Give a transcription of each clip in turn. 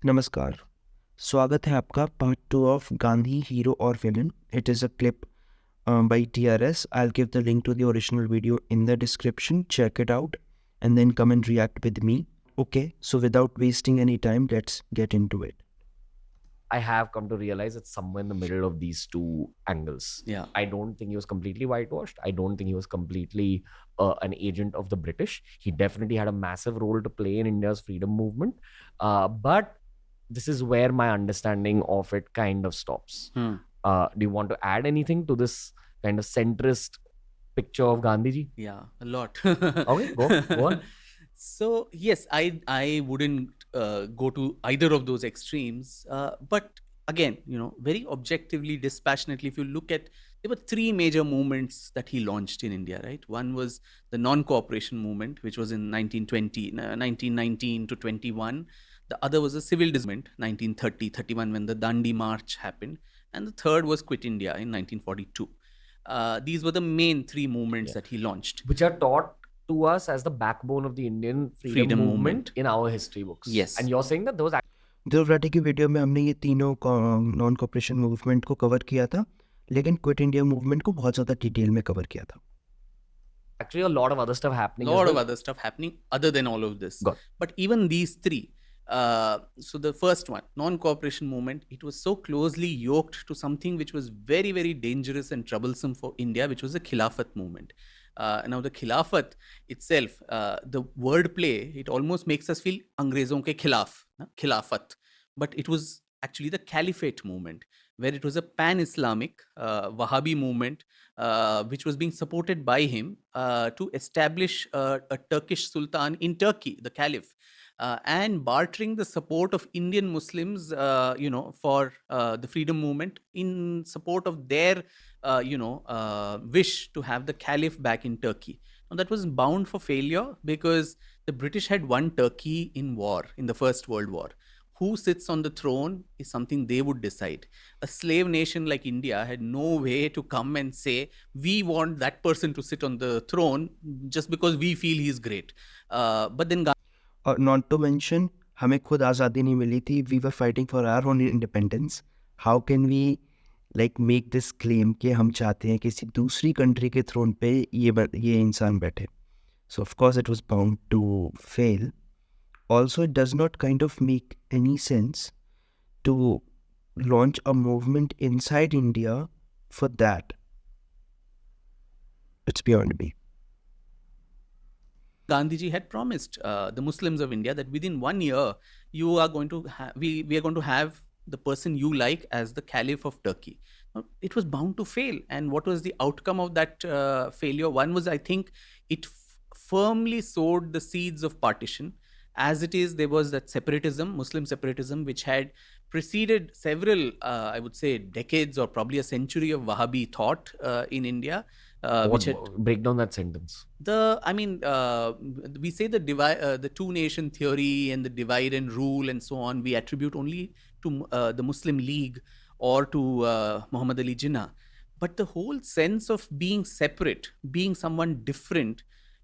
नमस्कार, स्वागत है आपका पार्ट 2 ऑफ गांधी हीरो और villain. It is a clip by TRS. I'll give the link to the original video in the description. Check it out and then come and react with me. Okay, so without wasting any time, let's get into it. I have come to realize it's somewhere in the middle of these two angles. Yeah. I don't think he was completely whitewashed. I don't think he was completely an agent of the British. He definitely had a massive role to play in India's freedom movement. But this is where my understanding of it kind of stops. Do you want to add anything to this kind of centrist picture of Gandhiji? Yeah, a lot. Okay, go on. So yes, I wouldn't go to either of those extremes. But again, very objectively, dispassionately, if you look at, there were three major movements that he launched in India, right? One was the non-cooperation movement, which was in 1919 to 21. The other was the civil movement, 1930-31, when the Dandi March happened. And the third was Quit India in 1942. These were the main three movements that he launched. Which are taught to us as the backbone of the Indian freedom movement in our history books. Yes. And you're saying that those देवराटी की video में हमने ये तीनों non cooperation movement को cover किया था, लेकिन quit India movement को बहुत ज़्यादा डिटेल में कवर किया था. actually a lot of other stuff happening. A lot of other stuff happening other than all of this. But even these three, so the first one, non-cooperation movement, it was so closely yoked to something which was very, very dangerous and troublesome for India, which was the Khilafat movement. Now the Khilafat itself, the wordplay, it almost makes us feel Angrezon ke khilaf, Khilafat. But it was actually the Caliphate movement, where it was a pan-Islamic Wahhabi movement, which was being supported by him to establish a Turkish Sultan in Turkey, the Caliph, and bartering the support of Indian Muslims, for the freedom movement in support of their, wish to have the Caliph back in Turkey. Now that was bound for failure because the British had won Turkey in war, in the First World War. Who sits on the throne is something they would decide. A slave nation like India had no way to come and say, we want that person to sit on the throne just because we feel he's great. But then... Not to mention, हमें खुद आज़ादी नहीं मिली थी. We were fighting for our own independence. How can we make this claim कि हम चाहते हैं किसी दूसरी कंट्री के थ्रोन पे ये इंसान बैठे? So of course it was bound to fail. Also, it does not kind of make any sense to launch a movement inside India for that. It's beyond me. Gandhiji had promised the Muslims of India that within 1 year, you are going to we are going to have the person you like as the Caliph of Turkey. Now, it was bound to fail. And what was the outcome of that failure? One was, I think, it firmly sowed the seeds of partition. As it is, there was that separatism, Muslim separatism, which had preceded several, I would say, decades or probably a century of Wahhabi thought in India. Break down that sentence. We say the two-nation theory and the divide and rule and so on, we attribute only to the Muslim League or to Muhammad Ali Jinnah. But the whole sense of being separate, being someone different,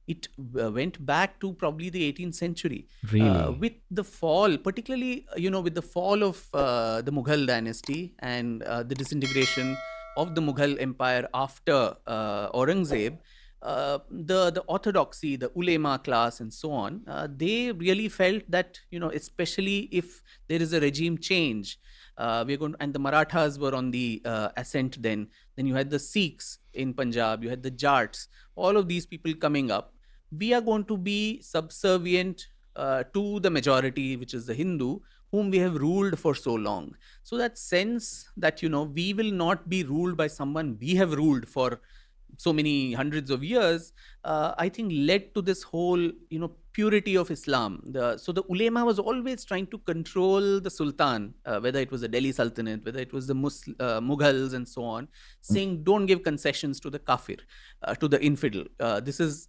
it went back to probably the 18th century. Really? With the fall, particularly, with the fall of the Mughal dynasty and the disintegration of the Mughal Empire after Aurangzeb, the orthodoxy, the ulema class and so on, they really felt that, especially if there is a regime change, and the Marathas were on the ascent then you had the Sikhs in Punjab, you had the Jats, all of these people coming up. We are going to be subservient to the majority, which is the Hindu, whom we have ruled for so long. So that sense that, we will not be ruled by someone we have ruled for so many hundreds of years, I think led to this whole, purity of Islam. So the ulema was always trying to control the Sultan, whether it was the Delhi Sultanate, whether it was the Mughals and so on, saying don't give concessions to the kafir, to the infidel. This is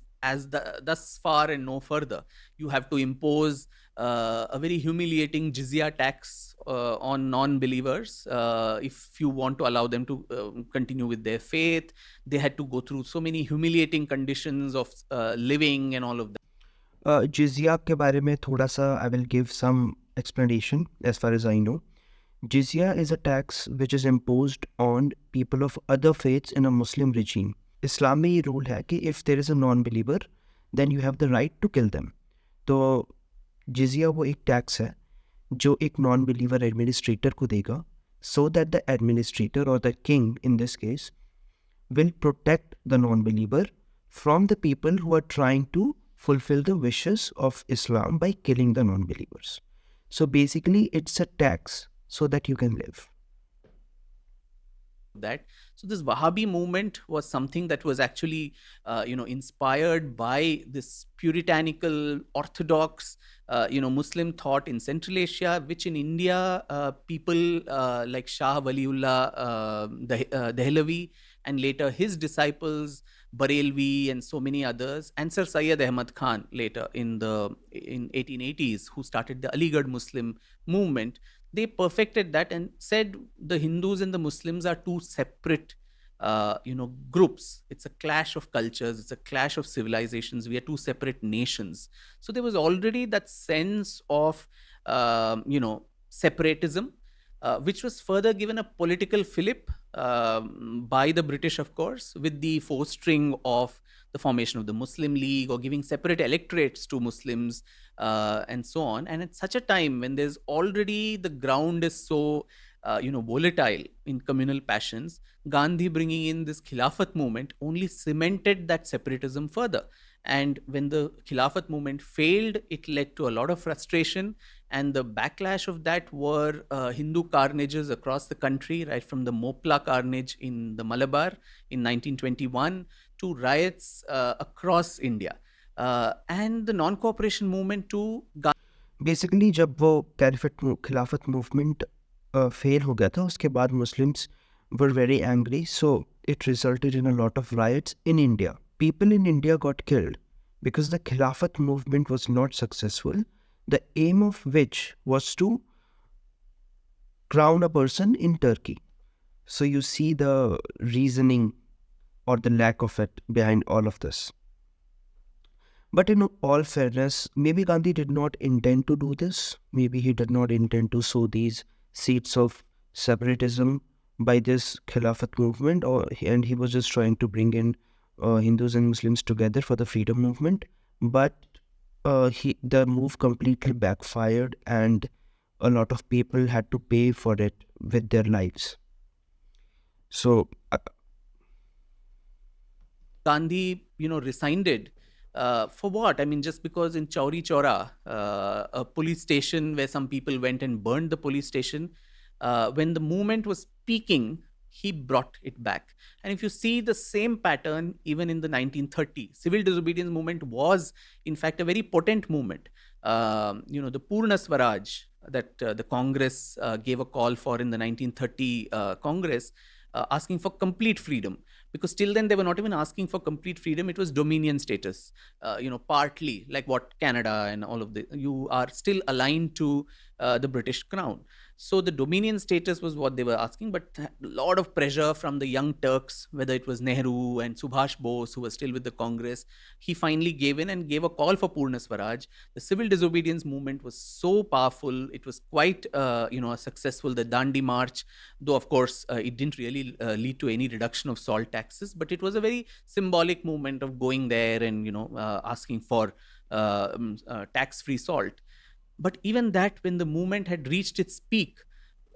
thus far and no further. You have to impose a very humiliating jizya tax on non-believers if you want to allow them to continue with their faith. They had to go through so many humiliating conditions of living and all of that. Jizya के बारे में थोड़ा सा I will give some explanation, as far as I know, jizya is a tax which is imposed on people of other faiths in a Muslim regime. इस्लाम में ये rule है कि if there is a non-believer, then you have the right to kill them. तो जिजिया वो एक tax है जो एक नॉन बिलीवर एडमिनिस्ट्रेटर को देगा, so that the administrator or the king in this case will protect the non-believer from the people who are trying to fulfill the wishes of Islam by killing the non-believers. So basically it's a tax so that you can live. That. So this Wahhabi movement was something that was actually, inspired by this puritanical, orthodox, Muslim thought in Central Asia, which in India, people like Shah Waliullah Dehlavi, and later his disciples, Barelvi and so many others, and Sir Syed Ahmad Khan later in 1880s, who started the Aligarh Muslim movement. They perfected that and said the Hindus and the Muslims are two separate, groups. It's a clash of cultures. It's a clash of civilizations. We are two separate nations. So there was already that sense of, separatism, which was further given a political fillip by the British, of course, with the fostering of the formation of the Muslim League or giving separate electorates to Muslims and so on. And at such a time when there's already the ground is so, volatile in communal passions, Gandhi bringing in this Khilafat movement only cemented that separatism further. And when the Khilafat movement failed, it led to a lot of frustration. And the backlash of that were Hindu carnages across the country, right from the Mopla carnage in the Malabar in 1921 to riots across India. And the non-cooperation movement too. Basically जब वो खिलाफत movement fail हो गया था, उसके बाद Muslims were very angry, so it resulted in a lot of riots in India. People in India got killed because the Khilafat movement was not successful, the aim of which was to crown a person in Turkey. So you see the reasoning or the lack of it behind all of this. But in all fairness, maybe Gandhi did not intend to do this. Maybe he did not intend to sow these seeds of separatism by this Khilafat movement, and he was just trying to bring in Hindus and Muslims together for the freedom movement. But the move completely backfired, and a lot of people had to pay for it with their lives. So Gandhi, resigned it. For what? I mean, just because in Chauri Chaura, a police station where some people went and burned the police station, when the movement was peaking, he brought it back. And if you see the same pattern, even in the 1930s, civil disobedience movement was, in fact, a very potent movement. The Purna Swaraj that the Congress gave a call for in the 1930 Congress, asking for complete freedom. Because till then they were not even asking for complete freedom. It was dominion status, partly like what Canada and all of you are still aligned to the British crown. So the dominion status was what they were asking, but a lot of pressure from the young Turks, whether it was Nehru and Subhash Bose, who was still with the Congress. He finally gave in and gave a call for Purna Swaraj. The civil disobedience movement was so powerful. It was quite, successful. The Dandi March, though of course it didn't really lead to any reduction of salt taxes, but it was a very symbolic movement of going there and, asking for tax-free salt. But even that, when the movement had reached its peak,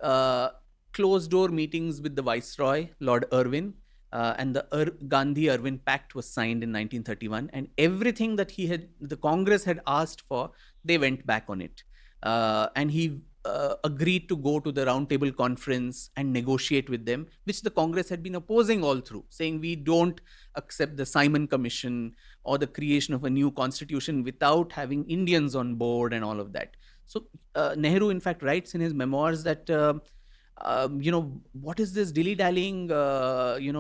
closed-door meetings with the Viceroy, Lord Irwin, and the Gandhi-Irwin Pact was signed in 1931. And everything that the Congress had asked for, they went back on it. And he agreed to go to the Round Table Conference and negotiate with them, which the Congress had been opposing all through, saying we don't accept the Simon Commission or the creation of a new constitution without having Indians on board and all of that. So Nehru, in fact, writes in his memoirs that, what is this dilly-dallying,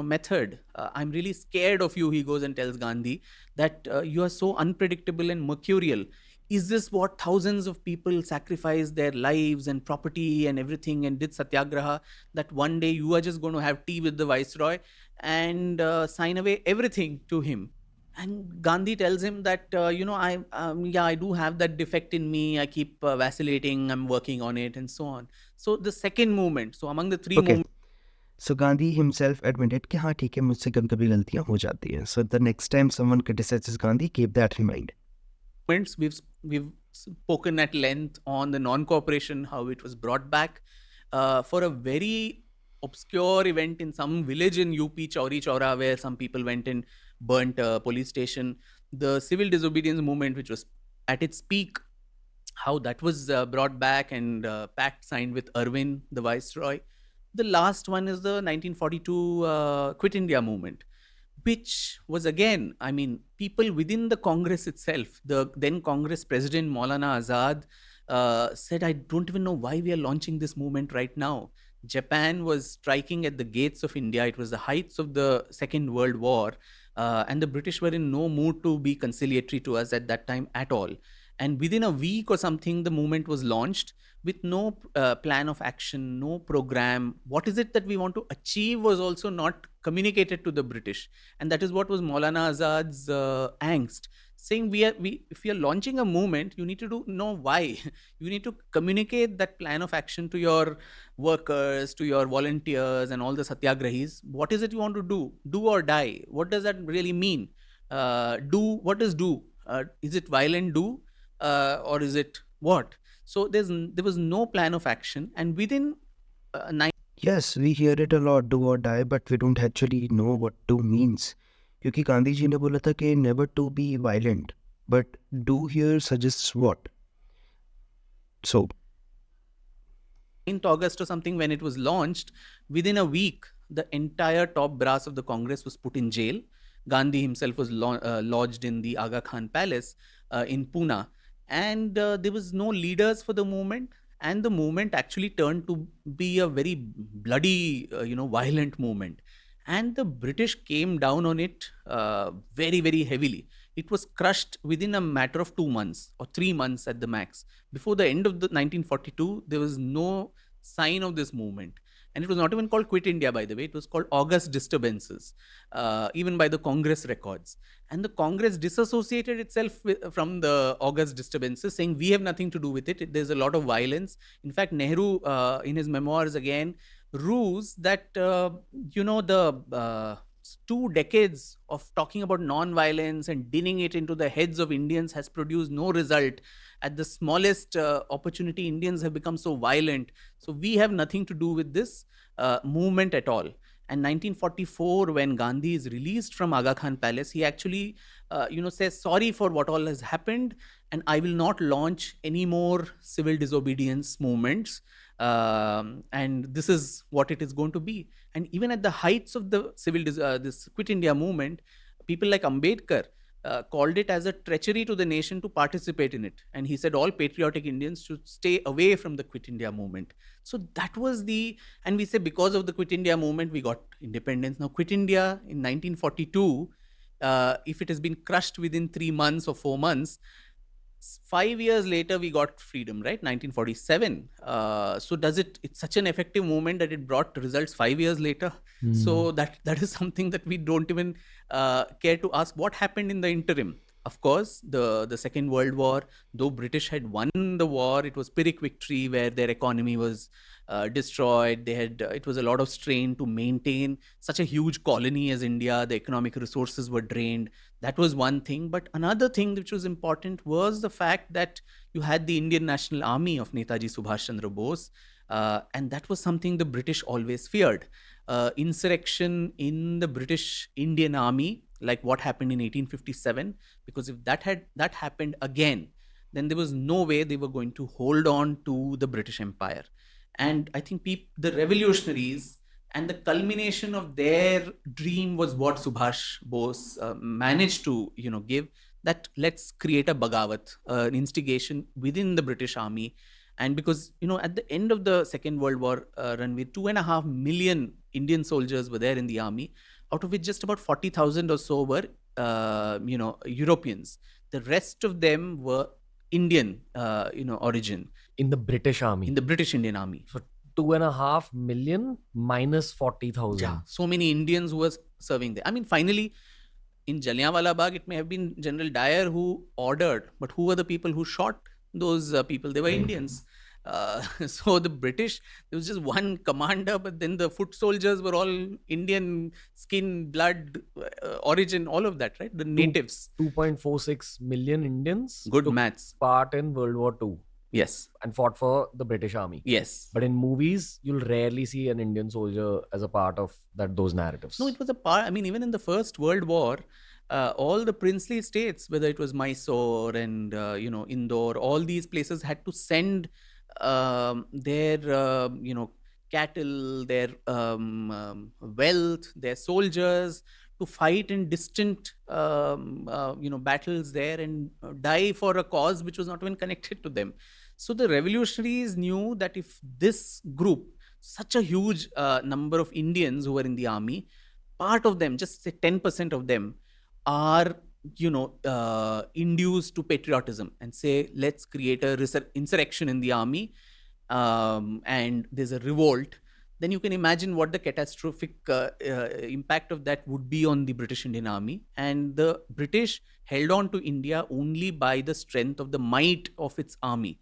method? I'm really scared of you, he goes and tells Gandhi, that you are so unpredictable and mercurial. Is this what thousands of people sacrificed their lives and property and everything and did satyagraha, that one day you are just going to have tea with the Viceroy and sign away everything to him? And Gandhi tells him that, I do have that defect in me. I keep vacillating. I'm working on it, and so on. So the second movement. So among the three Okay. So Gandhi himself admitted कि हाँ ठीक है मुझसे कभी कभी गलतियाँ हो जाती हैं. So the next time someone criticizes Gandhi, keep that in mind. movements, we've spoken at length on the non-cooperation, how it was brought back for a very obscure event in some village in UP, Chauri Chaura, where some people went and burnt a police station. The civil disobedience movement, which was at its peak, how that was brought back, and pact signed with Irwin, the viceroy. The last one is the 1942 Quit India movement, which was, again, I mean, people within the Congress itself. The then Congress president Maulana Azad said, I don't even know why we are launching this movement right now. Japan was striking at the gates of India. It was the heights of the Second World War, and the British were in no mood to be conciliatory to us at that time at all. And within a week or something, the movement was launched with no plan of action, no program. What is it that we want to achieve was also not communicated to the British. And that is what was Maulana Azad's angst, saying if we are launching a movement, you need to know why. You need to communicate that plan of action to your workers, to your volunteers, and all the satyagrahis. What is it you want to do? Do or die. What does that really mean? What is do? Is it violent do? Or is it what? So there was no plan of action, and within 9 Yes, we hear it a lot, do or die, but we don't actually know what do means. क्योंकि गांधी जी ने बोला था कि never to be violent, but do here suggests what? So 9th August or something, when it was launched, within a week, the entire top brass of the Congress was put in jail. Gandhi himself was lodged in the Aga Khan Palace in Pune, and there was no leaders for the movement. And the movement actually turned to be a very bloody, violent movement. And the British came down on it very, very heavily. It was crushed within a matter of 2 months or 3 months at the max. Before the end of the 1942, there was no sign of this movement. And it was not even called Quit India, by the way. It was called August Disturbances, even by the Congress records. And the Congress disassociated itself from the August Disturbances, saying we have nothing to do with it. There's a lot of violence. In fact, Nehru, in his memoirs again, rues that, the 2 decades of talking about non-violence and dinning it into the heads of Indians has produced no result. At the smallest opportunity, Indians have become so violent. So we have nothing to do with this movement at all. And 1944, when Gandhi is released from Aga Khan Palace, he actually, says sorry for what all has happened, and I will not launch any more civil disobedience movements. And this is what it is going to be. And even at the heights of the this Quit India movement, people like Ambedkar called it as a treachery to the nation to participate in it. And he said all patriotic Indians should stay away from the Quit India movement. So that was and we say because of the Quit India movement, we got independence. Now, Quit India in 1942, if it has been crushed within 3 months or 4 months, 5 years later, we got freedom, right? 1947. So it's such an effective movement that it brought results 5 years later. So that is something that we don't even care to ask. What happened in the interim? Of course, the Second World War, though British had won the war, it was Pyrrhic victory where their economy was destroyed. It was a lot of strain to maintain such a huge colony as India. The economic resources were drained. That was one thing. But another thing which was important was the fact that you had the Indian National Army of Netaji Subhash Chandra Bose. And that was something the British always feared. Insurrection in the British Indian Army, like what happened in 1857, because if that happened again, then there was no way they were going to hold on to the British Empire. And I think the revolutionaries, and the culmination of their dream was what Subhash Bose managed to, give, that let's create a Bagawat, an instigation within the British Army. And because, at the end of the Second World War, Ranveer, 2.5 million Indian soldiers were there in the army, out of which just about 40,000 or so were, Europeans. The rest of them were Indian, origin. In the British Army. In the British Indian Army. So 2.5 million minus 40,000. Yeah, so many Indians who were serving there. I mean, finally, in Jallianwala Bagh, it may have been General Dyer who ordered, but who were the people who shot those people? They were Indians. So the British, there was just one commander, but then the foot soldiers were all Indian skin, blood, origin, all of that, right? The natives. 2.46 million Indians Good took maths. part in World War II Yes. and fought for the British Army. Yes. But in movies, you'll rarely see an Indian soldier as a part of those narratives. No, it was a part. I mean, even in the First World War, all the princely states, whether it was Mysore and Indore, all these places had to send their cattle, their wealth, their soldiers to fight in distant battles there and die for a cause which was not even connected to them. So the revolutionaries knew that if this group, such a huge number of Indians who were in the army, part of them, just say 10% of them, are induced to patriotism and say, let's create a insurrection in the army, and there's a revolt, then you can imagine what the catastrophic impact of that would be on the British Indian Army. And the British held on to India only by the strength of the might of its army.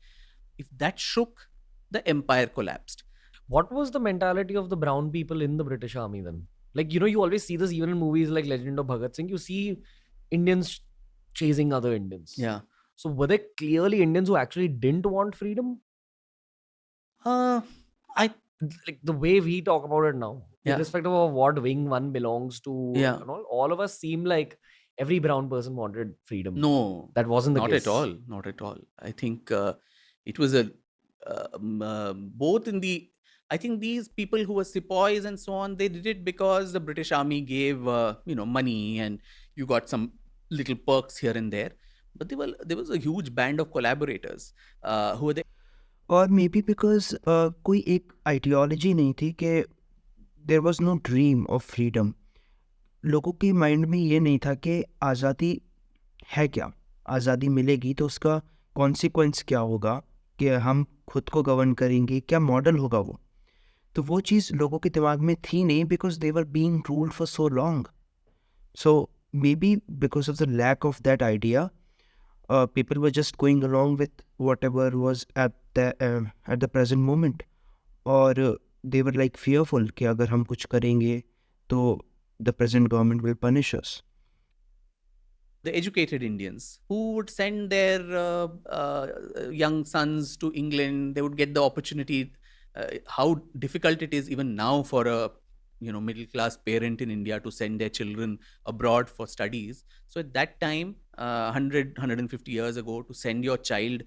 If that shook, the empire collapsed. What was the mentality of the brown people in the British Army then? Like, you always see this even in movies like Legend of Bhagat Singh. You see Indians chasing other Indians. Yeah. So were there clearly Indians who actually didn't want freedom? Like the way we talk about it now, irrespective of what wing one belongs to, all of us seem like every brown person wanted freedom. No, that wasn't the case. Not at all. I think it was both in the. I think these people who were sepoys and so on, they did it because the British Army gave money and you got some little perks here and there. But there was a huge band of collaborators who were there. और may be because कोई एक ideology नहीं थी कि there was no dream of freedom. लोगों के mind में ये नहीं था कि आज़ादी है क्या, आज़ादी मिलेगी तो उसका कॉन्सिक्वेंस क्या होगा, कि हम खुद को गवर्न करेंगे, क्या मॉडल होगा वो. तो वो चीज़ लोगों के दिमाग में थी नहीं, because they were being ruled for so long. So maybe because of the lack of that idea, people were just going along with whatever was at the present moment, or they were like fearful कि अगर हम कुछ करेंगे तो the present government will punish us. The educated Indians who would send their young sons to England, they would get the opportunity. How difficult it is even now for a middle class parent in India to send their children abroad for studies. So at that time, 150 years ago, to send your child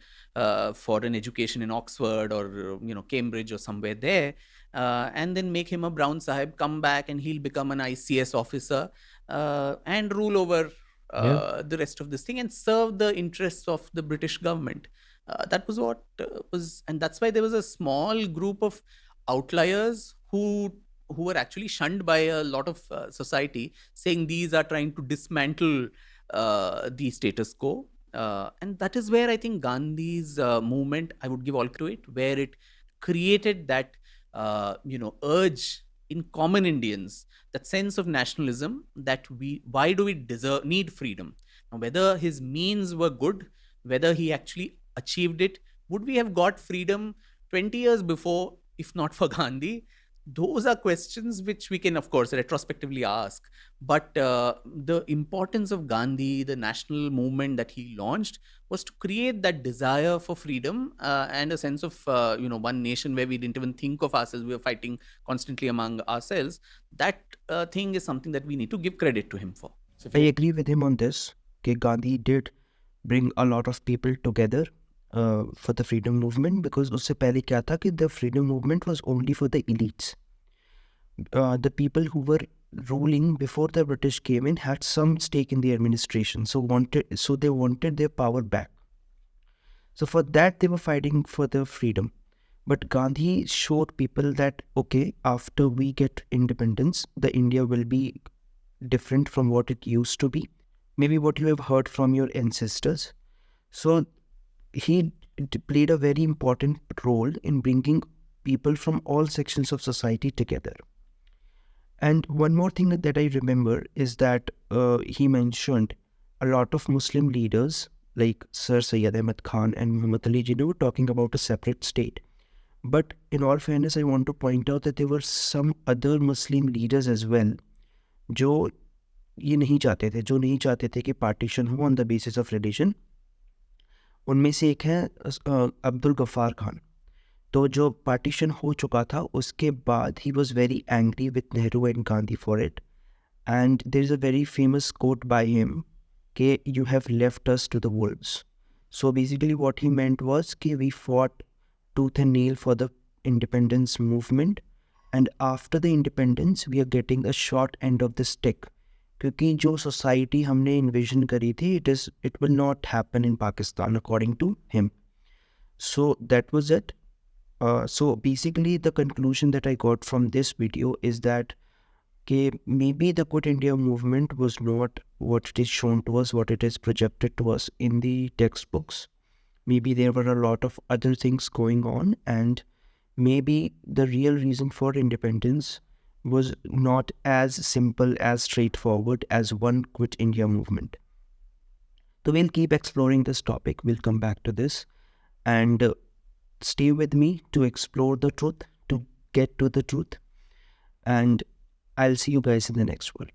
for an education in Oxford or Cambridge or somewhere there, and then make him a brown sahib, come back and he'll become an ICS officer and rule over the rest of this thing and serve the interests of the British government. That was what was, and that's why there was a small group of outliers who were actually shunned by a lot of society, saying these are trying to dismantle the status quo. And that is where I think Gandhi's movement, I would give all to it, where it created that urge in common Indians, that sense of nationalism, that why do we need freedom? Now, whether his means were good, whether he actually achieved it, would we have got freedom 20 years before if not for Gandhi? Those are questions which we can, of course, retrospectively ask. But the importance of Gandhi, the national movement that he launched, was to create that desire for freedom and a sense of, one nation where we didn't even think of ourselves. We were fighting constantly among ourselves. That thing is something that we need to give credit to him for. So I agree with him on this. Okay, Gandhi did bring a lot of people together for the freedom movement, because उससे पहले क्या था कि the freedom movement was only for the elites. The people who were ruling before the British came in had some stake in the administration, so they wanted their power back. So for that they were fighting for their freedom. But Gandhi showed people that, okay, after we get independence, the India will be different from what it used to be. Maybe what you have heard from your ancestors. So he played a very important role in bringing people from all sections of society together. And one more thing that I remember is that he mentioned a lot of Muslim leaders like Sir Syed Ahmad Khan and Muhammad Ali Jinnah were talking about a separate state. But in all fairness, I want to point out that there were some other Muslim leaders as well जो ये नहीं चाहते थे, जो नहीं चाहते थे कि पार्टीशन हो on the basis of religion. उनमें से एक है अब्दुल गफ्फार खान. तो जो पार्टीशन हो चुका था उसके बाद ही was very angry with Nehru and Gandhi for it. And there is a very famous quote by him कि you have left us to the wolves. So basically what he meant was कि we fought tooth and nail for the independence movement, and after the independence we are getting a short end of the stick, क्योंकि जो society हमने invasion करी थी it will not happen in Pakistan according to him. So that was it. So basically the conclusion that I got from this video is that maybe the Quit India movement was not what it is shown to us, what it is projected to us in the textbooks. Maybe there were a lot of other things going on, and maybe the real reason for independence was not as simple, as straightforward as one Quit India movement. So we'll keep exploring this topic. We'll come back to this, and stay with me to explore the truth, to get to the truth, and I'll see you guys in the next one.